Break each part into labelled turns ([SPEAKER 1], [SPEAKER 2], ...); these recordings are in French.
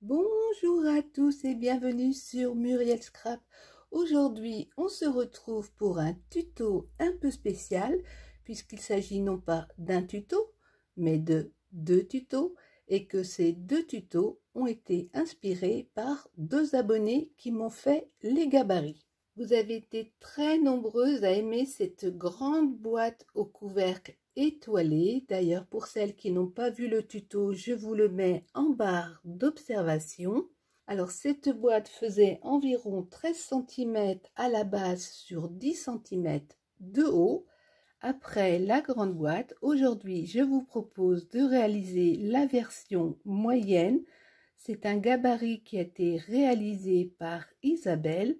[SPEAKER 1] Bonjour à tous et bienvenue sur Muriel Scrap. Aujourd'hui, on se retrouve pour un tuto un peu spécial puisqu'il s'agit non pas d'un tuto, mais de deux tutos et que ces deux tutos ont été inspirés par deux abonnés qui m'ont fait les gabarits. Vous avez été très nombreuses à aimer cette grande boîte au couvercle étoilé. D'ailleurs, pour celles qui n'ont pas vu le tuto, je vous le mets en barre d'observation. Alors, cette boîte faisait environ 13 cm à la base sur 10 cm de haut. Après la grande boîte, aujourd'hui, je vous propose de réaliser la version moyenne. C'est un gabarit qui a été réalisé par Isabelle.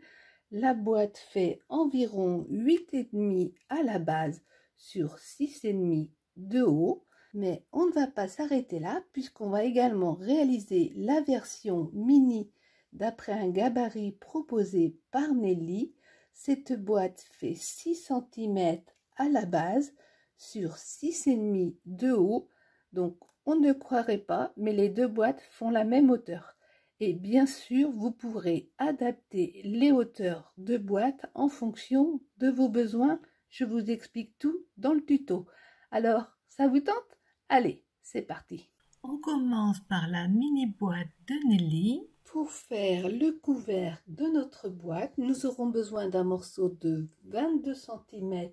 [SPEAKER 1] La boîte fait environ 8,5 à la base sur 6,5 de haut, mais on ne va pas s'arrêter là puisqu'on va également réaliser la version mini d'après un gabarit proposé par Nelly. Cette boîte fait 6 cm à la base sur 6,5 de haut, donc on ne croirait pas, mais les deux boîtes font la même hauteur. Et bien sûr, vous pourrez adapter les hauteurs de boîte en fonction de vos besoins. Je vous explique tout dans le tuto. Alors, ça vous tente? Allez, c'est parti.
[SPEAKER 2] On commence par la mini boîte de Nelly.
[SPEAKER 1] Pour faire le couvercle de notre boîte, nous aurons besoin d'un morceau de 22 cm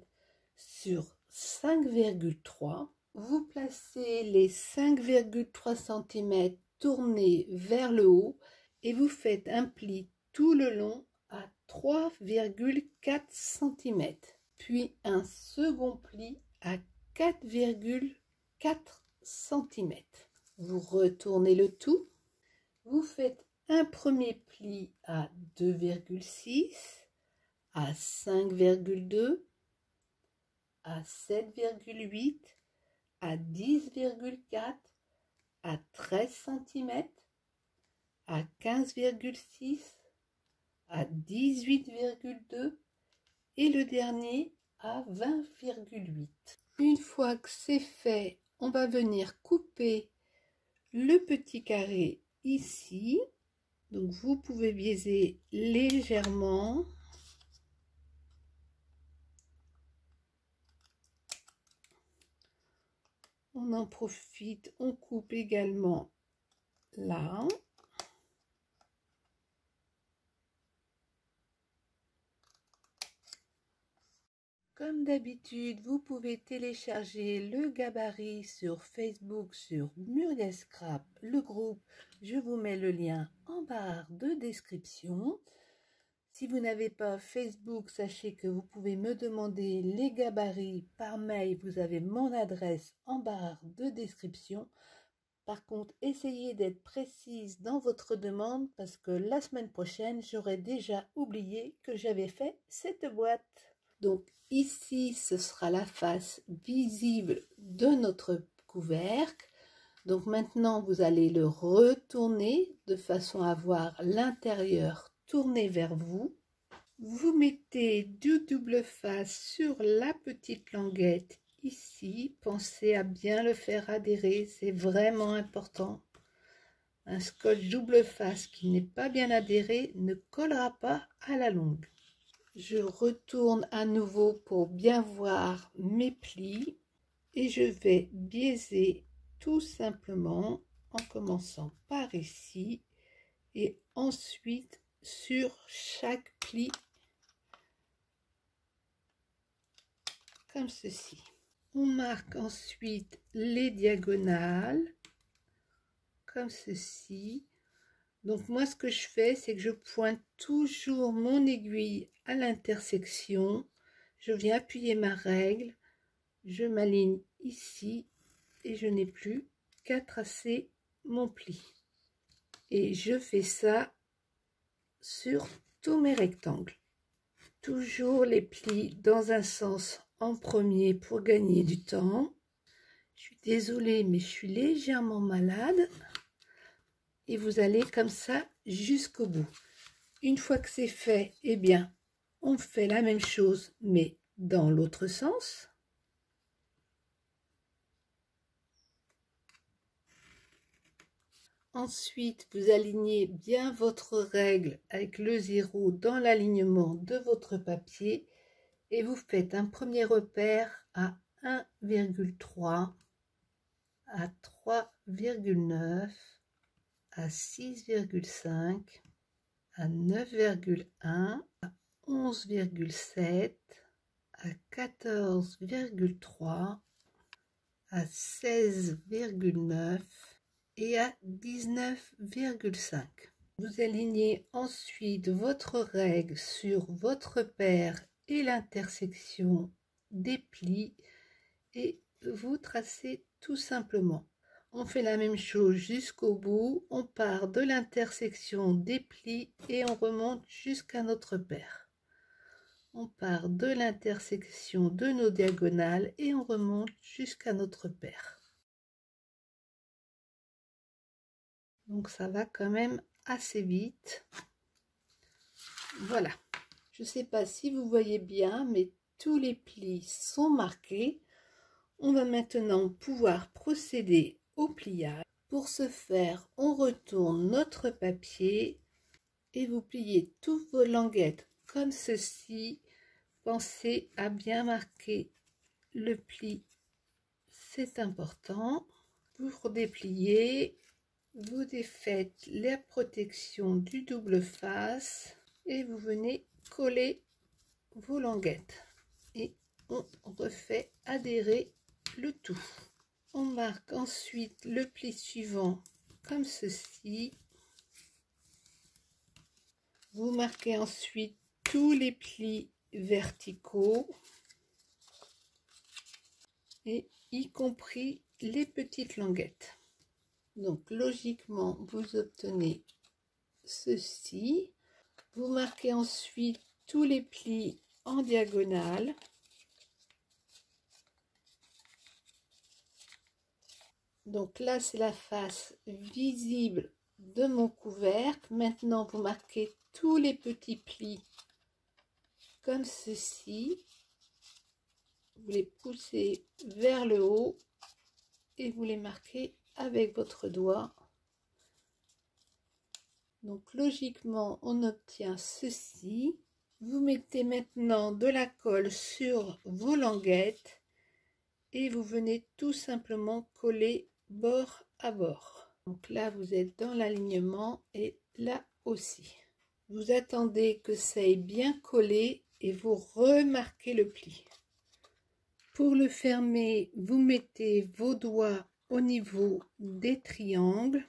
[SPEAKER 1] sur 5,3. Vous placez les 5,3 cm tournés vers le haut et vous faites un pli tout le long à 3,4 cm, puis un second pli à 4,4 cm. Vous retournez le tout, vous faites un premier pli à 2,6, à 5,2, à 7,8, à 10,4, à 13 cm, à 15,6, à 18,2 et le dernier à 20,8. Une fois que c'est fait, on va venir couper le petit carré ici. Donc vous pouvez biaiser légèrement. On en profite, on coupe également là. Comme d'habitude, vous pouvez télécharger le gabarit sur Facebook, sur Muriel Scrap, le groupe. Je vous mets le lien en barre de description. Si vous n'avez pas Facebook, sachez que vous pouvez me demander les gabarits par mail. Vous avez mon adresse en barre de description. Par contre, essayez d'être précise dans votre demande parce que la semaine prochaine, j'aurai déjà oublié que j'avais fait cette boîte. Donc ici, ce sera la face visible de notre couvercle. Donc maintenant, vous allez le retourner de façon à voir l'intérieur tourné vers vous. Vous mettez du double face sur la petite languette ici. Pensez à bien le faire adhérer, c'est vraiment important. Un scotch double face qui n'est pas bien adhéré ne collera pas à la longue. Je retourne à nouveau pour bien voir mes plis et je vais biaiser tout simplement en commençant par ici et ensuite sur chaque pli comme ceci. On marque ensuite les diagonales comme ceci. Donc moi ce que je fais, c'est que je pointe toujours mon aiguille à l'intersection. Je viens appuyer ma règle, je m'aligne ici et je n'ai plus qu'à tracer mon pli. Et je fais ça sur tous mes rectangles. Toujours les plis dans un sens en premier pour gagner du temps. Je suis désolée, mais je suis légèrement malade. Et vous allez comme ça jusqu'au bout. Une fois que c'est fait, eh bien, on fait la même chose, mais dans l'autre sens. Ensuite, vous alignez bien votre règle avec le 0 dans l'alignement de votre papier et vous faites un premier repère à 1,3, à 3,9, à 6,5, à 9,1, à 11,7, à 14,3, à 16,9 et à 19,5. Vous alignez ensuite votre règle sur votre paire et l'intersection des plis et vous tracez tout simplement. On fait la même chose jusqu'au bout, on part de l'intersection des plis et on remonte jusqu'à notre paire. On part de l'intersection de nos diagonales et on remonte jusqu'à notre paire. Donc ça va quand même assez vite. Voilà. Je ne sais pas si vous voyez bien, mais tous les plis sont marqués. On va maintenant pouvoir procéder au pliage. Pour ce faire, on retourne notre papier et vous pliez toutes vos languettes comme ceci. Pensez à bien marquer le pli, c'est important. Pour déplier, vous défaites la protection du double face et vous venez coller vos languettes et on refait adhérer le tout. On marque ensuite le pli suivant comme ceci. Vous marquez ensuite tous les plis verticaux et y compris les petites languettes. Donc logiquement vous obtenez ceci. Vous marquez ensuite tous les plis en diagonale. Donc là c'est la face visible de mon couvercle. Maintenant vous marquez tous les petits plis comme ceci. Vous les poussez vers le haut et vous les marquez avec votre doigt. Donc logiquement on obtient ceci. Vous mettez maintenant de la colle sur vos languettes et vous venez tout simplement coller bord à bord. Donc là vous êtes dans l'alignement et là aussi. Vous attendez que ça ait bien collé et vous remarquez le pli. Pour le fermer, vous mettez vos doigts au niveau des triangles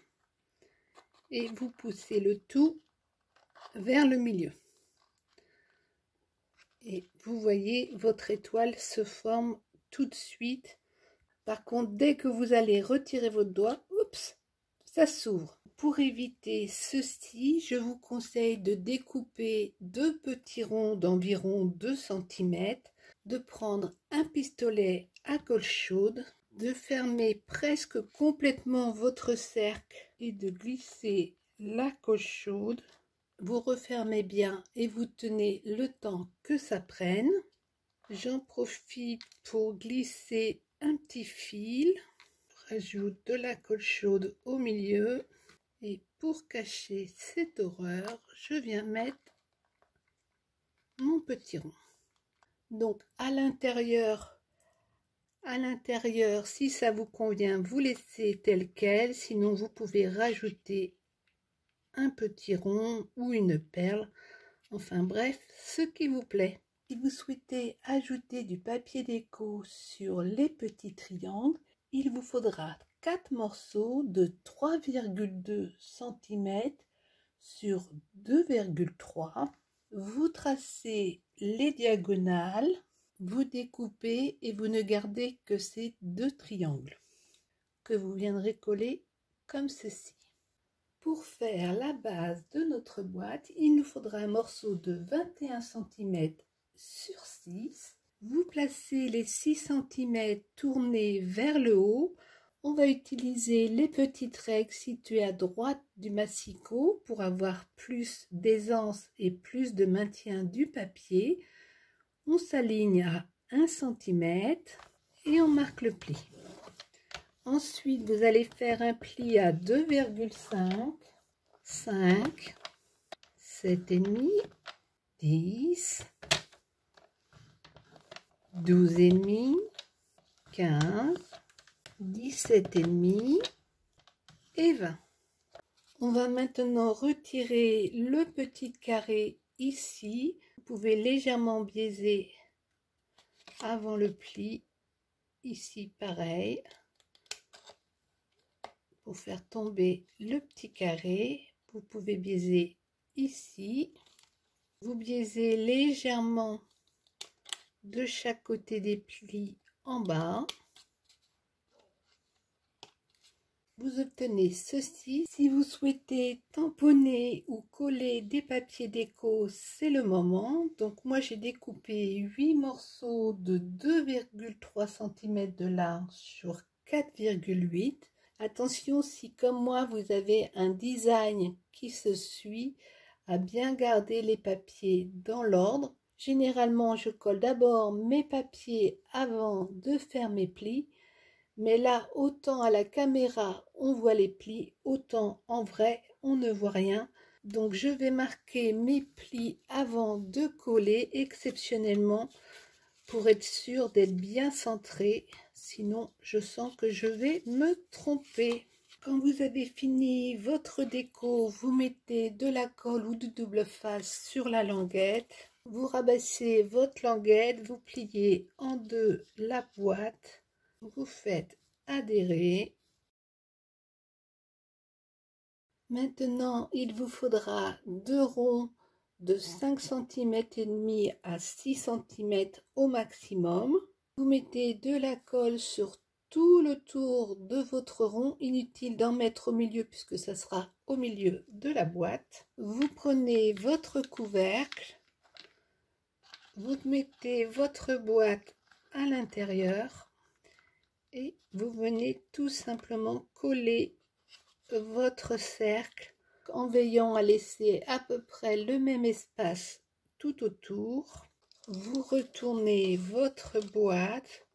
[SPEAKER 1] et vous poussez le tout vers le milieu. Et vous voyez, votre étoile se forme tout de suite. Par contre, dès que vous allez retirer votre doigt, oups, ça s'ouvre. Pour éviter ceci, je vous conseille de découper deux petits ronds d'environ 2 cm, de prendre un pistolet à colle chaude, de fermer presque complètement votre cercle et de glisser la colle chaude. Vous refermez bien et vous tenez le temps que ça prenne. J'en profite pour glisser un petit fil. Je rajoute de la colle chaude au milieu. Et pour cacher cette horreur, je viens mettre mon petit rond. Donc à l'intérieur, si ça vous convient, vous laissez tel quel. Sinon, vous pouvez rajouter un petit rond ou une perle. Enfin bref, ce qui vous plaît. Si vous souhaitez ajouter du papier déco sur les petits triangles, il vous faudra 4 morceaux de 3,2 cm sur 2,3. Vous tracez les diagonales, vous découpez et vous ne gardez que ces 2 triangles que vous viendrez coller comme ceci. Pour faire la base de notre boîte, il nous faudra un morceau de 21 cm sur 6. Vous placez les 6 cm tournés vers le haut. On va utiliser les petites règles situées à droite du massicot pour avoir plus d'aisance et plus de maintien du papier. On s'aligne à 1 cm et on marque le pli. Ensuite, vous allez faire un pli à 2,5, 5, 7,5, 10, 12,5, 15, 17,5 et 20. On va maintenant retirer le petit carré ici. Vous pouvez légèrement biaiser avant le pli. Ici, pareil. Pour faire tomber le petit carré, vous pouvez biaiser ici. Vous biaisez légèrement de chaque côté des plis en bas. Vous obtenez ceci. Si vous souhaitez tamponner ou coller des papiers déco, c'est le moment. Donc moi j'ai découpé 8 morceaux de 2,3 cm de large sur 4,8. Attention, si comme moi vous avez un design qui se suit, à bien garder les papiers dans l'ordre. Généralement je colle d'abord mes papiers avant de faire mes plis. Mais là, autant à la caméra, on voit les plis, autant en vrai, on ne voit rien. Donc, je vais marquer mes plis avant de coller, exceptionnellement, pour être sûr d'être bien centré. Sinon, je sens que je vais me tromper. Quand vous avez fini votre déco, vous mettez de la colle ou du double face sur la languette. Vous rabaissez votre languette, vous pliez en deux la boîte. Vous faites adhérer. Maintenant, il vous faudra 2 ronds de 5 cm et demi à 6 cm au maximum. Vous mettez de la colle sur tout le tour de votre rond. Inutile d'en mettre au milieu puisque ça sera au milieu de la boîte. Vous prenez votre couvercle. Vous mettez votre boîte à l'intérieur. Et vous venez tout simplement coller votre cercle en veillant à laisser à peu près le même espace tout autour. Vous retournez votre boîte,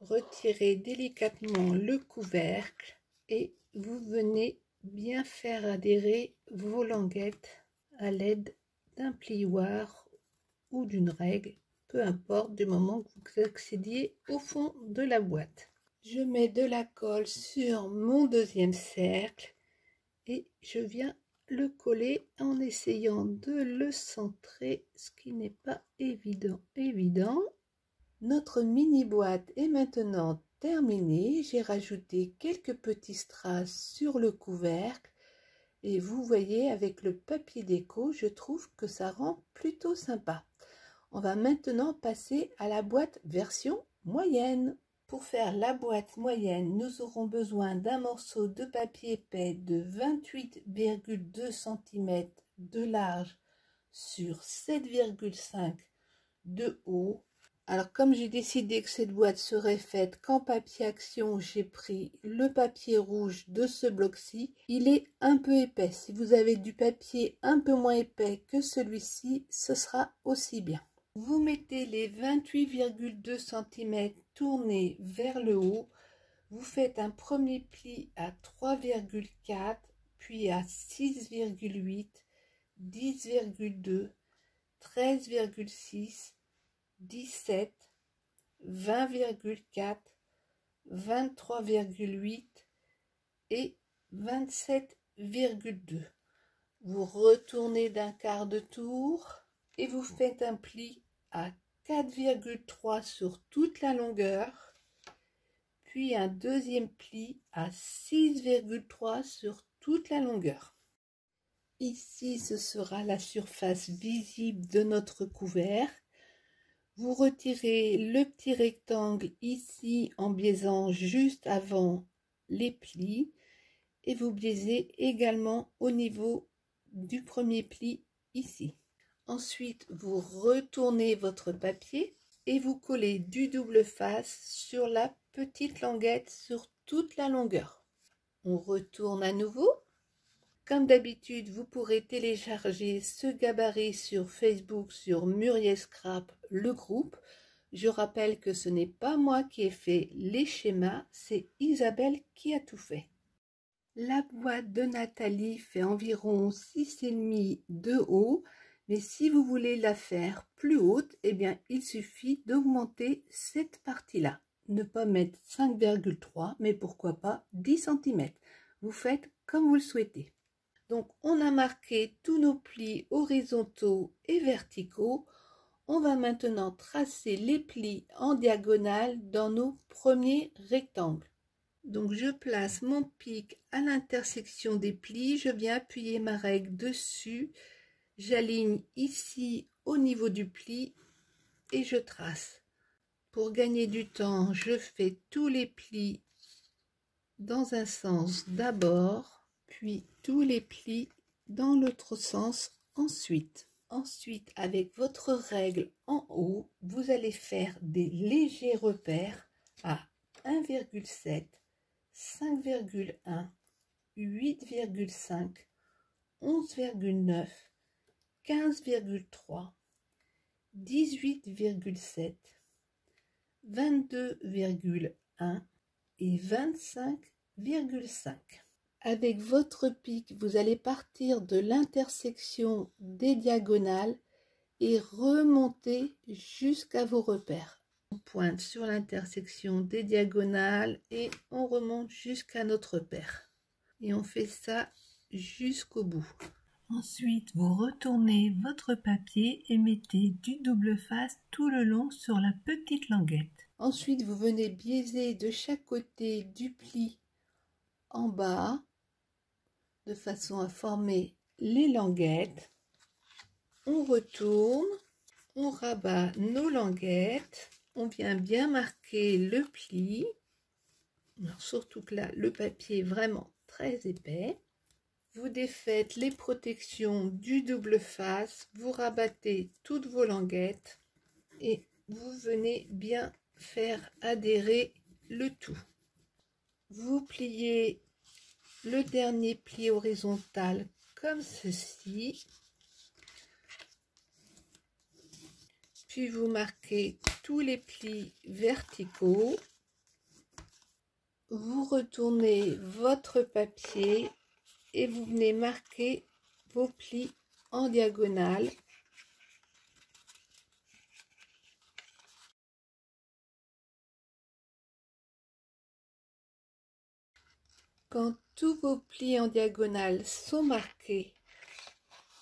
[SPEAKER 1] retirez délicatement le couvercle et vous venez bien faire adhérer vos languettes à l'aide d'un plioir ou d'une règle, peu importe du moment que vous accédiez au fond de la boîte. Je mets de la colle sur mon deuxième cercle et je viens le coller en essayant de le centrer, ce qui n'est pas évident. Notre mini boîte est maintenant terminée. J'ai rajouté quelques petits strass sur le couvercle et vous voyez avec le papier déco, je trouve que ça rend plutôt sympa. On va maintenant passer à la boîte version moyenne. Pour faire la boîte moyenne, nous aurons besoin d'un morceau de papier épais de 28,2 cm de large sur 7,5 de haut. Alors comme j'ai décidé que cette boîte serait faite qu'en papier action, j'ai pris le papier rouge de ce bloc-ci. Il est un peu épais. Si vous avez du papier un peu moins épais que celui-ci, ce sera aussi bien. Vous mettez les 28,2 cm tournés vers le haut. Vous faites un premier pli à 3,4, puis à 6,8, 10,2, 13,6, 17, 20,4, 23,8 et 27,2. Vous retournez d'un quart de tour et vous faites un pli à 4,3 sur toute la longueur, puis un deuxième pli à 6,3 sur toute la longueur. Ici, ce sera la surface visible de notre couvercle. Vous retirez le petit rectangle ici en biaisant juste avant les plis et vous biaisez également au niveau du premier pli ici. Ensuite, vous retournez votre papier et vous collez du double face sur la petite languette sur toute la longueur. On retourne à nouveau. Comme d'habitude, vous pourrez télécharger ce gabarit sur Facebook, sur Muriel Scrap, le groupe. Je rappelle que ce n'est pas moi qui ai fait les schémas, c'est Isabelle qui a tout fait. La boîte de Nathalie fait environ 6,5 de haut, mais si vous voulez la faire plus haute, eh bien il suffit d'augmenter cette partie-là. Ne pas mettre 5,3, mais pourquoi pas 10 cm. Vous faites comme vous le souhaitez. Donc on a marqué tous nos plis horizontaux et verticaux. On va maintenant tracer les plis en diagonale dans nos premiers rectangles. Donc je place mon pic à l'intersection des plis, je viens appuyer ma règle dessus, j'aligne ici au niveau du pli et je trace. Pour gagner du temps, je fais tous les plis dans un sens d'abord, puis tous les plis dans l'autre sens ensuite. Ensuite, avec votre règle en haut, vous allez faire des légers repères à 1,7, 5,1, 8,5, 11,9, 15,3, 18,7, 22,1 et 25,5. Avec votre pic, vous allez partir de l'intersection des diagonales et remonter jusqu'à vos repères. On pointe sur l'intersection des diagonales et on remonte jusqu'à notre repère. Et on fait ça jusqu'au bout.
[SPEAKER 2] Ensuite, vous retournez votre papier et mettez du double face tout le long sur la petite languette.
[SPEAKER 1] Ensuite, vous venez biaiser de chaque côté du pli en bas de façon à former les languettes. On retourne, on rabat nos languettes, on vient bien marquer le pli. Alors, surtout que là, le papier est vraiment très épais. Vous défaites les protections du double face, vous rabattez toutes vos languettes et vous venez bien faire adhérer le tout. Vous pliez le dernier pli horizontal comme ceci, puis vous marquez tous les plis verticaux, vous retournez votre papier et vous venez marquer vos plis en diagonale. Quand tous vos plis en diagonale sont marqués,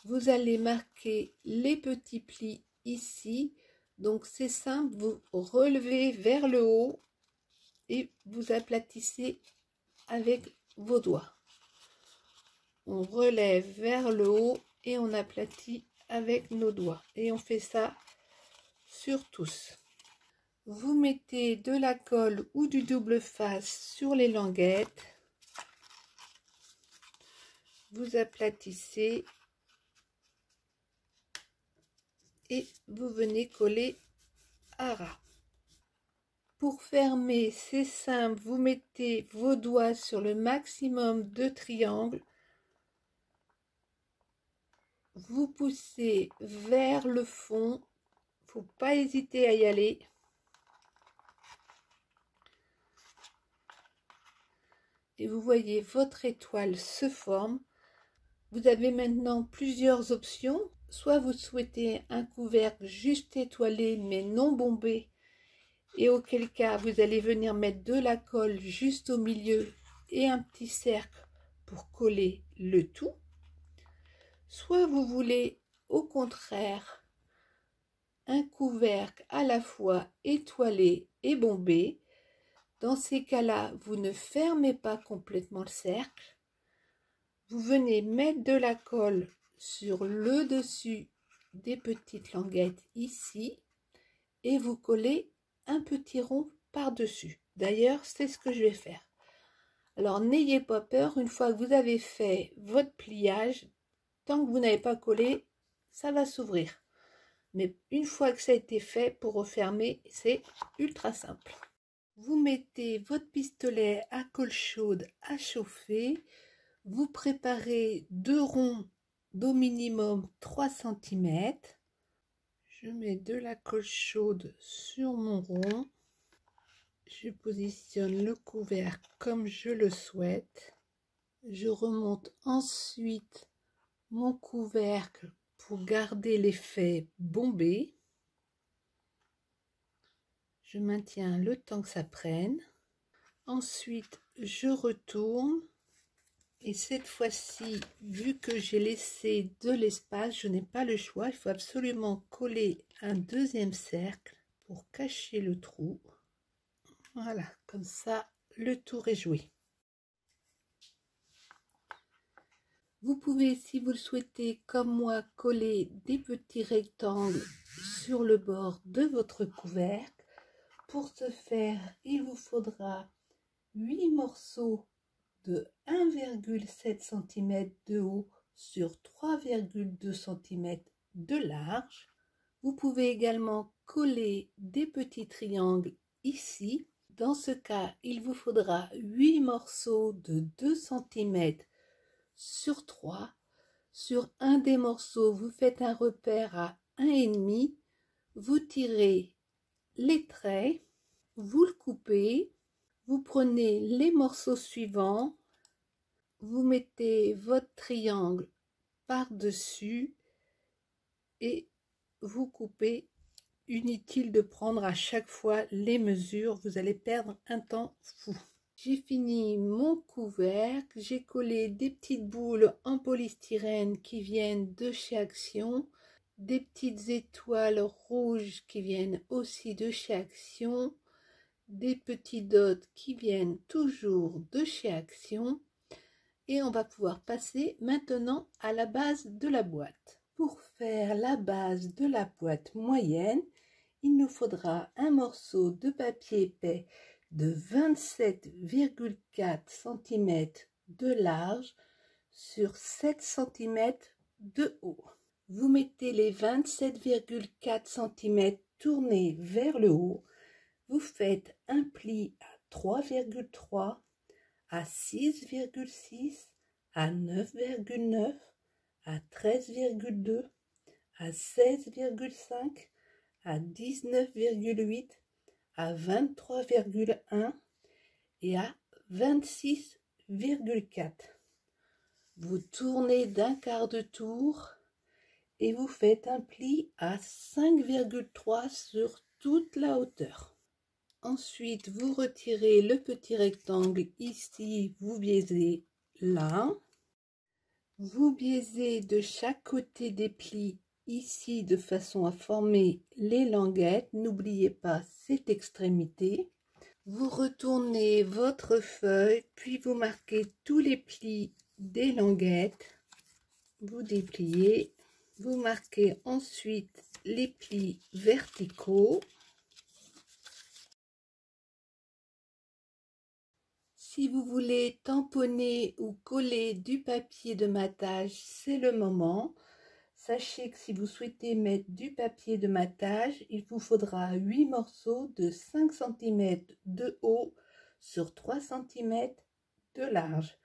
[SPEAKER 1] vous allez marquer les petits plis ici. Donc c'est simple, vous relevez vers le haut et vous aplatissez avec vos doigts. On relève vers le haut et on aplatit avec nos doigts. Et on fait ça sur tous. Vous mettez de la colle ou du double face sur les languettes. Vous aplatissez et vous venez coller à ras. Pour fermer, c'est simple, vous mettez vos doigts sur le maximum de triangles. Vous poussez vers le fond, faut pas hésiter à y aller. Et vous voyez votre étoile se forme. Vous avez maintenant plusieurs options. Soit vous souhaitez un couvercle juste étoilé mais non bombé, et auquel cas vous allez venir mettre de la colle juste au milieu et un petit cercle pour coller le tout. Soit vous voulez au contraire un couvercle à la fois étoilé et bombé. Dans ces cas-là, vous ne fermez pas complètement le cercle. Vous venez mettre de la colle sur le dessus des petites languettes ici et vous collez un petit rond par-dessus. D'ailleurs, c'est ce que je vais faire. Alors, n'ayez pas peur, une fois que vous avez fait votre pliage, tant que vous n'avez pas collé, ça va s'ouvrir. Mais une fois que ça a été fait, pour refermer, c'est ultra simple. Vous mettez votre pistolet à colle chaude à chauffer. Vous préparez 2 ronds d'au minimum 3 cm. Je mets de la colle chaude sur mon rond. Je positionne le couvercle comme je le souhaite. Je remonte ensuite mon couvercle pour garder l'effet bombé. Je maintiens le temps que ça prenne. Ensuite, je retourne. Et cette fois-ci, vu que j'ai laissé de l'espace, je n'ai pas le choix. Il faut absolument coller un deuxième cercle pour cacher le trou. Voilà, comme ça, le tour est joué. Vous pouvez, si vous le souhaitez, comme moi, coller des petits rectangles sur le bord de votre couvercle. Pour ce faire, il vous faudra 8 morceaux de 1,7 cm de haut sur 3,2 cm de large. Vous pouvez également coller des petits triangles ici. Dans ce cas, il vous faudra 8 morceaux de 2 cm sur 3. Sur un des morceaux, vous faites un repère à 1,5. Vous tirez les traits, vous le coupez. Vous prenez les morceaux suivants, vous mettez votre triangle par-dessus et vous coupez. Inutile de prendre à chaque fois les mesures, vous allez perdre un temps fou. J'ai fini mon couvercle, j'ai collé des petites boules en polystyrène qui viennent de chez Action, des petites étoiles rouges qui viennent aussi de chez Action, des petits dots qui viennent toujours de chez Action, et on va pouvoir passer maintenant à la base de la boîte. Pour faire la base de la boîte moyenne, il nous faudra un morceau de papier épais de 27,4 cm de large sur 7 cm de haut. Vous mettez les 27,4 cm tournés vers le haut. Vous faites un pli à 3,3, à 6,6, à 9,9, à 13,2, à 16,5, à 19,8, à 23,1 et à 26,4. Vous tournez d'un quart de tour et vous faites un pli à 5,3 sur toute la hauteur. Ensuite, vous retirez le petit rectangle ici, vous biaisez là. Vous biaisez de chaque côté des plis ici de façon à former les languettes. N'oubliez pas cette extrémité. Vous retournez votre feuille, puis vous marquez tous les plis des languettes. Vous dépliez. Vous marquez ensuite les plis verticaux. Si vous voulez tamponner ou coller du papier de matage, c'est le moment. Sachez que si vous souhaitez mettre du papier de matage, il vous faudra 8 morceaux de 5 cm de haut sur 3 cm de large.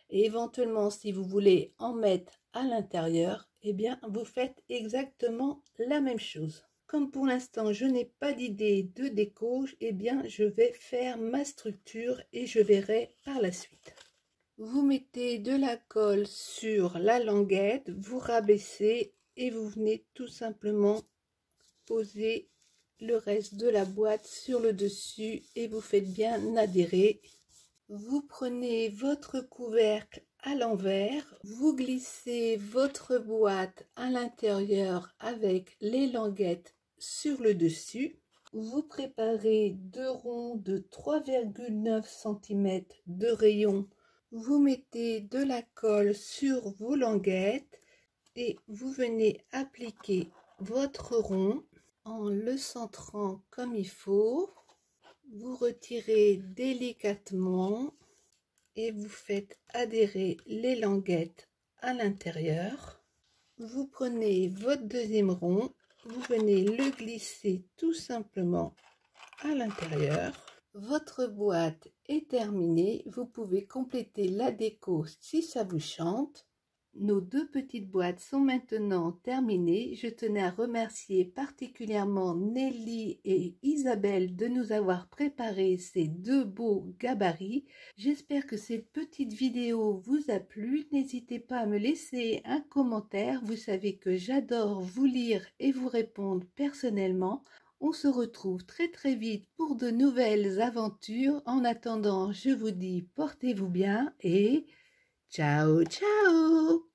[SPEAKER 1] Et éventuellement, si vous voulez en mettre à l'intérieur, eh bien, vous faites exactement la même chose. Comme pour l'instant, je n'ai pas d'idée de déco, eh bien, je vais faire ma structure et je verrai par la suite. Vous mettez de la colle sur la languette, vous rabaissez et vous venez tout simplement poser le reste de la boîte sur le dessus et vous faites bien adhérer. Vous prenez votre couvercle à l'envers, vous glissez votre boîte à l'intérieur avec les languettes sur le dessus. Vous préparez 2 ronds de 3,9 cm de rayon. Vous mettez de la colle sur vos languettes et vous venez appliquer votre rond en le centrant comme il faut. Vous retirez délicatement et vous faites adhérer les languettes à l'intérieur. Vous prenez votre deuxième rond, vous venez le glisser tout simplement à l'intérieur. Votre boîte est terminée. Vous pouvez compléter la déco si ça vous chante. Nos 2 petites boîtes sont maintenant terminées. Je tenais à remercier particulièrement Nelly et Isabelle de nous avoir préparé ces 2 beaux gabarits. J'espère que cette petite vidéo vous a plu. N'hésitez pas à me laisser un commentaire. Vous savez que j'adore vous lire et vous répondre personnellement. On se retrouve très vite pour de nouvelles aventures. En attendant, je vous dis portez-vous bien et ciao ciao!